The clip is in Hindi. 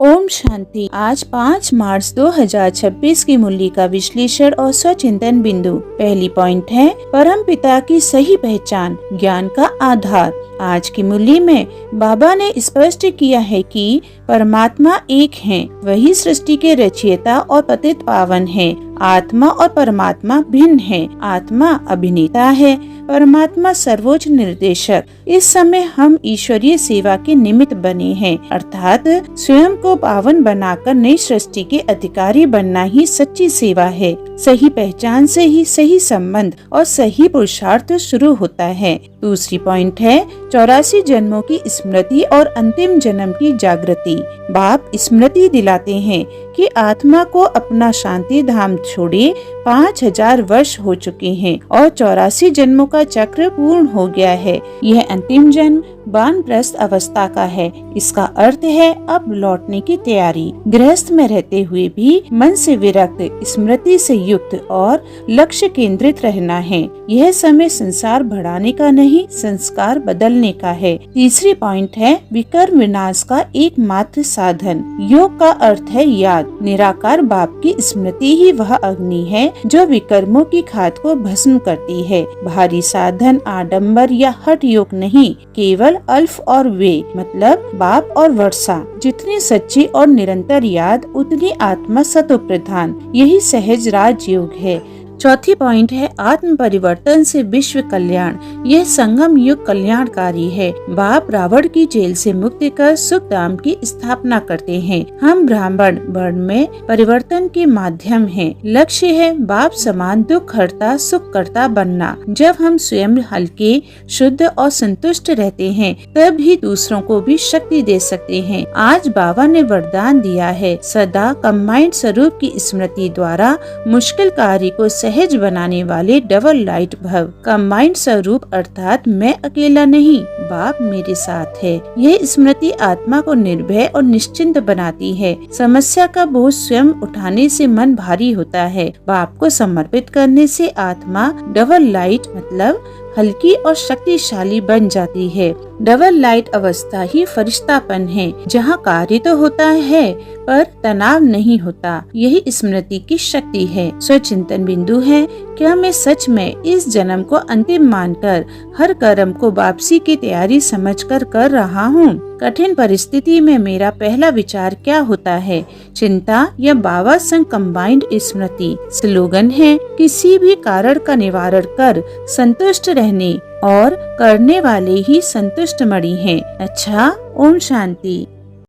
ओम शांति। आज 5 मार्च 2026 की मुरली का विश्लेषण और स्वचिंतन बिंदु। पहली पॉइंट है परम पिता की सही पहचान, ज्ञान का आधार। आज की मुरली में बाबा ने स्पष्ट किया है कि परमात्मा एक है, वही सृष्टि के रचयिता और पतित पावन है। आत्मा और परमात्मा भिन्न है। आत्मा अभिनेता है, परमात्मा सर्वोच्च निर्देशक। इस समय हम ईश्वरीय सेवा के निमित्त बने हैं, अर्थात स्वयं को पावन बनाकर नई सृष्टि के अधिकारी बनना ही सच्ची सेवा है। सही पहचान से ही सही संबंध और सही पुरुषार्थ शुरू होता है। दूसरी पॉइंट है 84 जन्मों की स्मृति और अंतिम जन्म की जागृति। बाप स्मृति दिलाते हैं कि आत्मा को अपना शांति धाम छोड़े 5000 वर्ष हो चुके हैं और 84 जन्मों का चक्र पूर्ण हो गया है। यह अंतिम जन्म वानप्रस्थ अवस्था का है। इसका अर्थ है अब लौटने की तैयारी। गृहस्थ में रहते हुए भी मन से विरक्त, स्मृति से युक्त और लक्ष्य केंद्रित रहना है। यह समय संसार बढ़ाने का नहीं, संस्कार बदलने का है। तीसरी पॉइंट है विकर्म विनाश का एकमात्र साधन। योग का अर्थ है याद। निराकार बाप की स्मृति ही वह अग्नि है जो विकर्मों की खाद को भस्म करती है। भारी साधन, आडंबर या हठ योग नहीं, केवल अल्फ और वे मतलब बाप और वर्षा। जितनी सच्ची और निरंतर याद उतनी आत्मा सतो प्रधान। यही सहज राजयोग है। चौथी पॉइंट है आत्म परिवर्तन से विश्व कल्याण। यह संगम युग कल्याणकारी है। बाप रावण की जेल से मुक्ति कर सुख धाम की स्थापना करते हैं। हम ब्राह्मण वर्ण में परिवर्तन के माध्यम हैं। लक्ष्य है बाप समान दुख हरता सुख करता बनना। जब हम स्वयं हल्के, शुद्ध और संतुष्ट रहते हैं तब ही दूसरों को भी शक्ति दे सकते हैं। आज बाबा ने वरदान दिया है सदा कंबाइंड स्वरूप की स्मृति द्वारा मुश्किल कार्य को सहज बनाने वाले डबल लाइट भव। कंबाइंड स्वरूप अर्थात मैं अकेला नहीं, बाप मेरे साथ है। यह स्मृति आत्मा को निर्भय और निश्चिंत बनाती है। समस्या का बोझ स्वयं उठाने से मन भारी होता है। बाप को समर्पित करने से आत्मा डबल लाइट मतलब हल्की और शक्तिशाली बन जाती है। डबल लाइट अवस्था ही फरिश्तापन है, जहाँ कार्य तो होता है पर तनाव नहीं होता। यही स्मृति की शक्ति है। स्वचिंतन बिंदु है क्या मैं सच में इस जन्म को अंतिम मानकर हर कर्म को वापसी की तैयारी समझकर कर रहा हूँ? कठिन परिस्थिति में मेरा पहला विचार क्या होता है? चिंता या बाबा संग कंबाइंड स्मृति। स्लोगन है किसी भी कारण का निवारण कर संतुष्ट रहने और करने वाले ही संतुष्ट मणि हैं। अच्छा, ओम शांति।